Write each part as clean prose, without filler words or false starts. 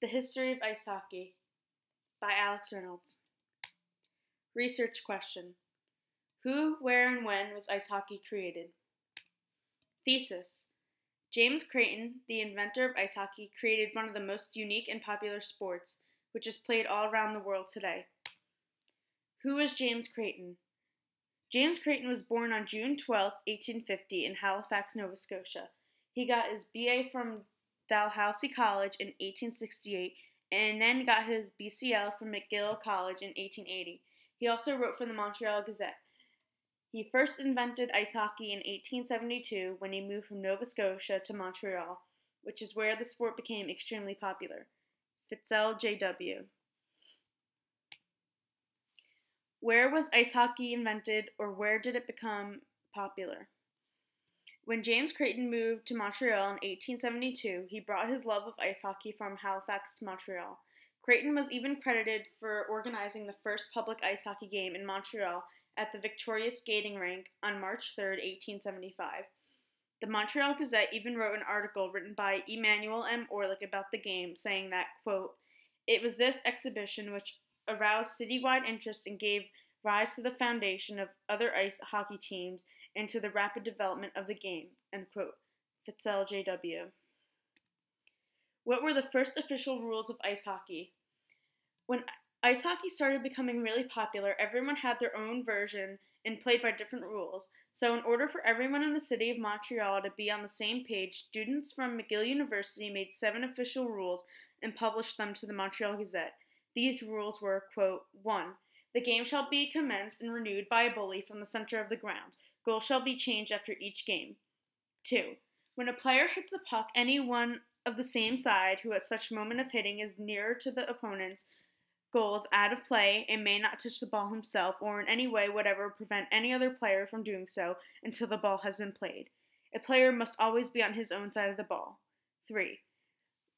The History of Ice Hockey by Alex Reynolds. Research question. Who, where, and when was ice hockey created? Thesis. James Creighton, the inventor of ice hockey, created one of the most unique and popular sports, which is played all around the world today. Who was James Creighton? James Creighton was born on June 12, 1850, in Halifax, Nova Scotia. He got his BA from Dalhousie College in 1868 and then got his BCL from McGill College in 1880. He also wrote for the Montreal Gazette. He first invented ice hockey in 1872 when he moved from Nova Scotia to Montreal, which is where the sport became extremely popular. Fitzel J.W. Where was ice hockey invented, or where did it become popular? When James Creighton moved to Montreal in 1872, he brought his love of ice hockey from Halifax to Montreal. Creighton was even credited for organizing the first public ice hockey game in Montreal at the Victoria Skating Rink on March 3, 1875. The Montreal Gazette even wrote an article written by Emmanuel M. Orlick about the game, saying that, quote, "It was this exhibition which aroused citywide interest and gave rise to the foundation of other ice hockey teams and to the rapid development of the game," end quote. Fitzel J.W. What were the first official rules of ice hockey? When ice hockey started becoming really popular, everyone had their own version and played by different rules. So in order for everyone in the city of Montreal to be on the same page, students from McGill University made 7 official rules and published them to the Montreal Gazette. These rules were, quote, 1. The game shall be commenced and renewed by a bully from the center of the ground. Goals shall be changed after each game. 2. When a player hits a puck, anyone of the same side who at such moment of hitting is nearer to the opponent's goal is out of play and may not touch the ball himself or in any way whatever prevent any other player from doing so until the ball has been played. A player must always be on his own side of the ball. 3.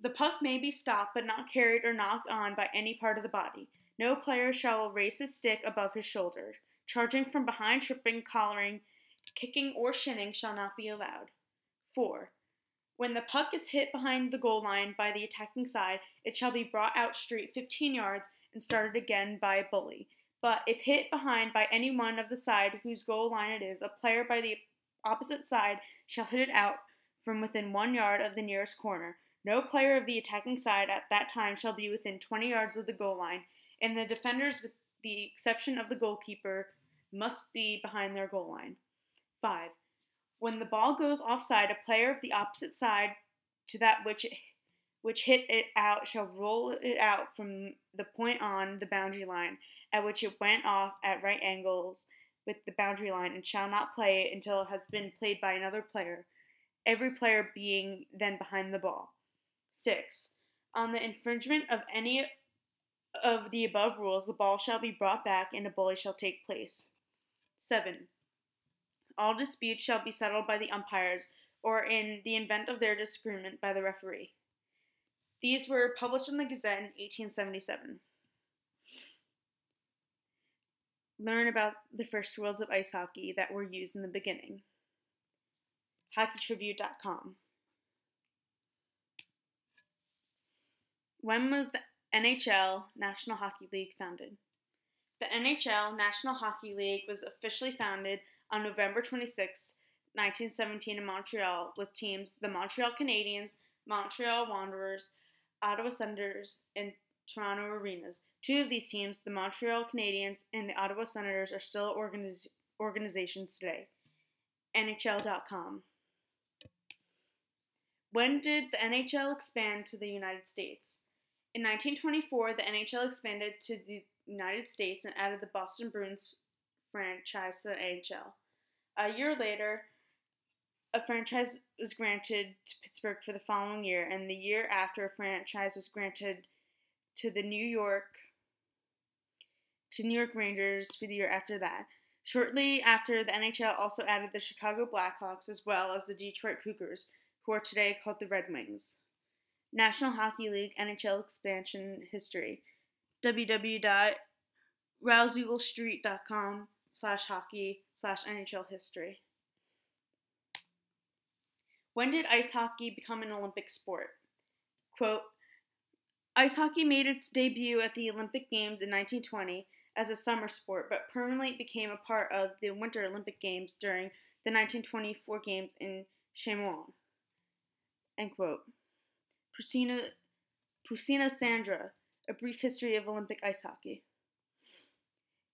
The puck may be stopped but not carried or knocked on by any part of the body. No player shall raise his stick above his shoulder. Charging from behind, tripping, collaring, kicking, or shinning shall not be allowed. 4. When the puck is hit behind the goal line by the attacking side, it shall be brought out straight 15 yards and started again by a bully. But if hit behind by any one of the side whose goal line it is, a player by the opposite side shall hit it out from within 1 yard of the nearest corner. No player of the attacking side at that time shall be within 20 yards of the goal line, and the defenders, with the exception of the goalkeeper, must be behind their goal line. 5. When the ball goes offside, a player of the opposite side to that which hit it out shall roll it out from the point on the boundary line at which it went off at right angles with the boundary line and shall not play it until it has been played by another player, every player being then behind the ball. 6. On the infringement of any of the above rules, the ball shall be brought back and a bully shall take place. 7. All disputes shall be settled by the umpires, or in the event of their disagreement, by the referee. These were published in the Gazette in 1877. Learn about the first rules of ice hockey that were used in the beginning. HockeyTribute.com. When was the NHL, National Hockey League, founded? The NHL, National Hockey League, was officially founded on November 26, 1917 in Montreal with teams the Montreal Canadiens, Montreal Wanderers, Ottawa Senators, and Toronto Arenas. 2 of these teams, the Montreal Canadiens and the Ottawa Senators, are still organizations today. NHL.com. When did the NHL expand to the United States? In 1924, the NHL expanded to the United States and added the Boston Bruins franchise to the NHL. A year later, a franchise was granted to Pittsburgh for the following year, and the year after, a franchise was granted to the New York Rangers for the year after that. Shortly after, the NHL also added the Chicago Blackhawks as well as the Detroit Cougars, who are today called the Red Wings. National Hockey League NHL expansion history. www.rouseeaglestreet.com/hockey/NHL history. When did ice hockey become an Olympic sport? Quote, Ice hockey made its debut at the Olympic Games in 1920 as a summer sport, but permanently became a part of the Winter Olympic Games during the 1924 Games in Chamonix. End quote. Pusina Sandra, A Brief History of Olympic Ice Hockey.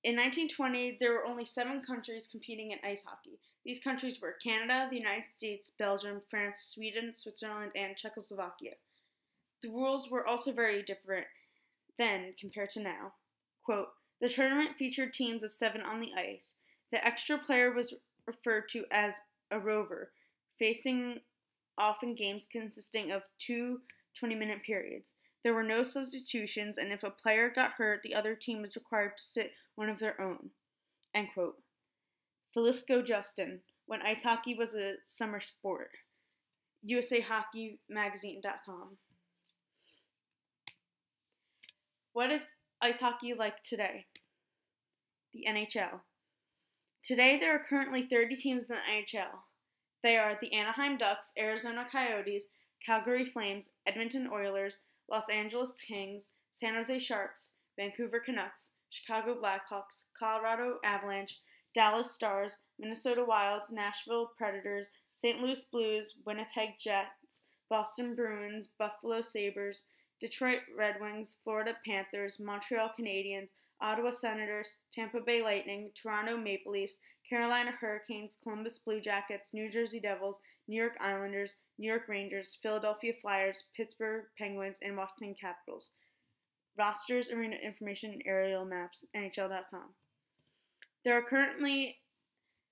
In 1920, there were only 7 countries competing in ice hockey. These countries were Canada, the United States, Belgium, France, Sweden, Switzerland, and Czechoslovakia. The rules were also very different then compared to now. Quote, the tournament featured teams of 7 on the ice. The extra player was referred to as a rover, facing off in games consisting of 2 20-minute periods. There were no substitutions, and if a player got hurt, the other team was required to sit one of their own. End quote. Filisko Justin, When Ice Hockey Was a Summer Sport. USAHockeyMagazine.com. What is ice hockey like today? The NHL. Today there are currently 30 teams in the NHL. They are the Anaheim Ducks, Arizona Coyotes, Calgary Flames, Edmonton Oilers, Los Angeles Kings, San Jose Sharks, Vancouver Canucks, Chicago Blackhawks, Colorado Avalanche, Dallas Stars, Minnesota Wild, Nashville Predators, St. Louis Blues, Winnipeg Jets, Boston Bruins, Buffalo Sabres, Detroit Red Wings, Florida Panthers, Montreal Canadiens, Ottawa Senators, Tampa Bay Lightning, Toronto Maple Leafs, Carolina Hurricanes, Columbus Blue Jackets, New Jersey Devils, New York Islanders, New York Rangers, Philadelphia Flyers, Pittsburgh Penguins, and Washington Capitals. Rosters, arena information, and aerial maps, NHL.com. There are currently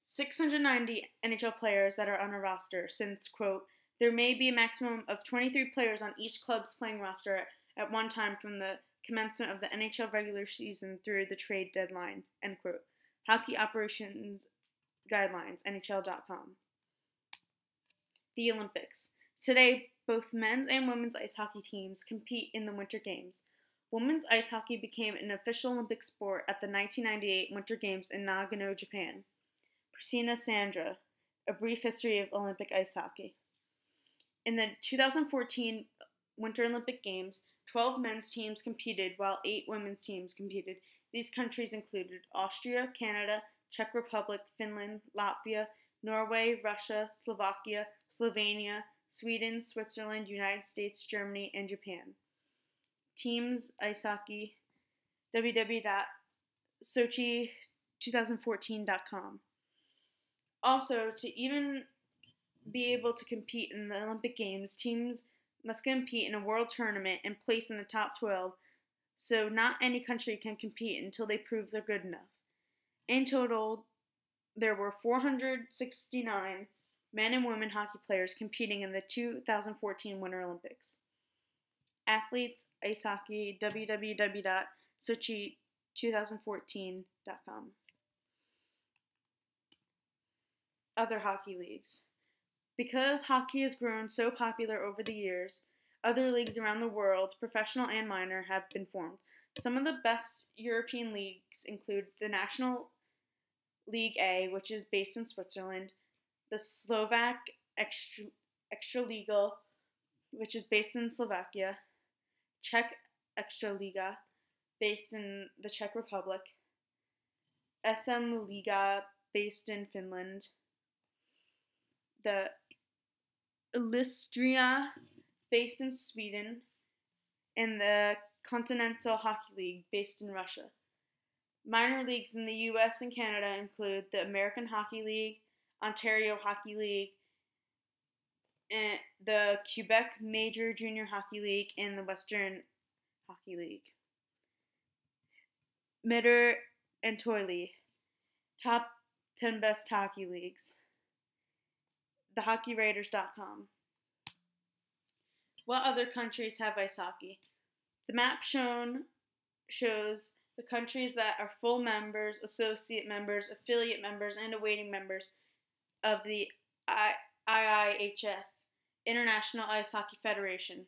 690 NHL players that are on a roster since, quote, there may be a maximum of 23 players on each club's playing roster at one time from the commencement of the NHL regular season through the trade deadline, end quote. Hockey Operations Guidelines, NHL.com. The Olympics. Today, both men's and women's ice hockey teams compete in the Winter Games. Women's ice hockey became an official Olympic sport at the 1998 Winter Games in Nagano, Japan. Pusina Sandra, A Brief History of Olympic Ice Hockey. In the 2014 Winter Olympic Games, 12 men's teams competed while 8 women's teams competed. These countries included Austria, Canada, Czech Republic, Finland, Latvia, Norway, Russia, Slovakia, Slovenia, Sweden, Switzerland, United States, Germany, and Japan. Teams Ice Hockey, www.sochi2014.com. Also, to even be able to compete in the Olympic Games, teams must compete in a world tournament and place in the top 12, so not any country can compete until they prove they're good enough. In total, there were 469 men and women hockey players competing in the 2014 Winter Olympics. Athletes, Ice Hockey, www.sochi2014.com. Other hockey leagues. Because hockey has grown so popular over the years, other leagues around the world, professional and minor, have been formed. Some of the best European leagues include the National League A, which is based in Switzerland, the Slovak Extraliga, which is based in Slovakia, Czech Extraliga, based in the Czech Republic, SM Liga, based in Finland, the Illistria, based in Sweden, and the Continental Hockey League, based in Russia. Minor leagues in the U.S. and Canada include the American Hockey League, Ontario Hockey League, and the Quebec Major Junior Hockey League, and the Western Hockey League. Midder and Toily, top 10 best hockey leagues. TheHockeyWriters.com. What other countries have ice hockey? The map shown shows the countries that are full members, associate members, affiliate members, and awaiting members of the IIHF, International Ice Hockey Federation.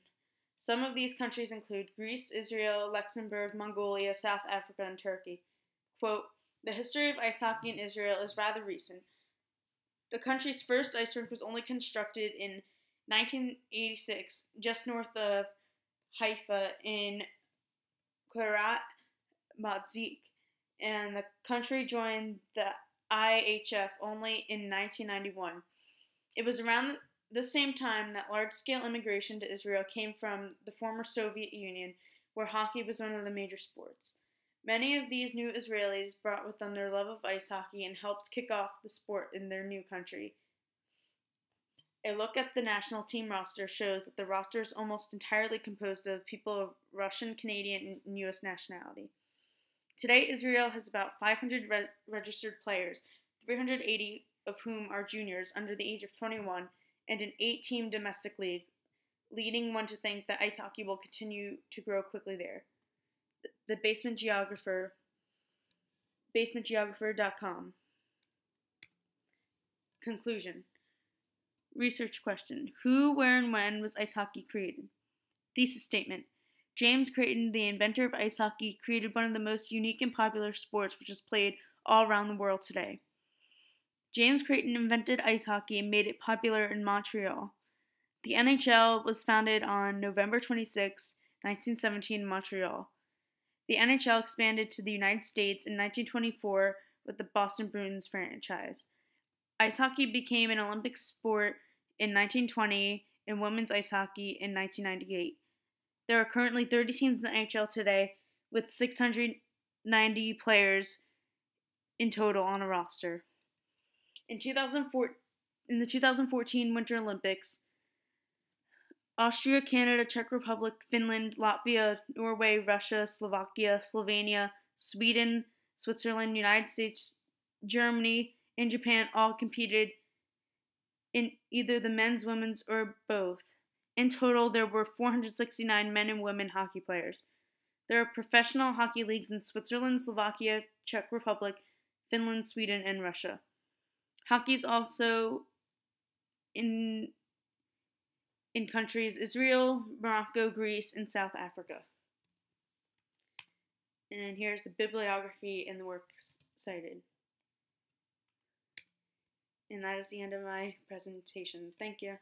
Some of these countries include Greece, Israel, Luxembourg, Mongolia, South Africa, and Turkey. Quote, the history of ice hockey in Israel is rather recent. The country's first ice rink was only constructed in 1986, just north of Haifa in Kiryat Matzik, and the country joined the IHF only in 1991. It was around the same time that large-scale immigration to Israel came from the former Soviet Union, where hockey was one of the major sports. Many of these new Israelis brought with them their love of ice hockey and helped kick off the sport in their new country. A look at the national team roster shows that the roster is almost entirely composed of people of Russian, Canadian, and U.S. nationality. Today, Israel has about 500 registered players, 380 of whom are juniors under the age of 21, and an 8-team domestic league, leading one to think that ice hockey will continue to grow quickly there. The Basement Geographer, basementgeographer.com. Conclusion. Research question. Who, where, and when was ice hockey created? Thesis statement. James Creighton, the inventor of ice hockey, created one of the most unique and popular sports which is played all around the world today. James Creighton invented ice hockey and made it popular in Montreal. The NHL was founded on November 26, 1917 in Montreal. The NHL expanded to the United States in 1924 with the Boston Bruins franchise. Ice hockey became an Olympic sport in 1920 and women's ice hockey in 1998. There are currently 30 teams in the NHL today with 690 players in total on a roster. In the 2014 Winter Olympics, Austria, Canada, Czech Republic, Finland, Latvia, Norway, Russia, Slovakia, Slovenia, Sweden, Switzerland, United States, Germany, and Japan all competed in either the men's, women's, or both. In total, there were 469 men and women hockey players. There are professional hockey leagues in Switzerland, Slovakia, Czech Republic, Finland, Sweden, and Russia. Hockey is also in countries Israel, Morocco, Greece, and South Africa. And here's the bibliography and the works cited. And that is the end of my presentation. Thank you.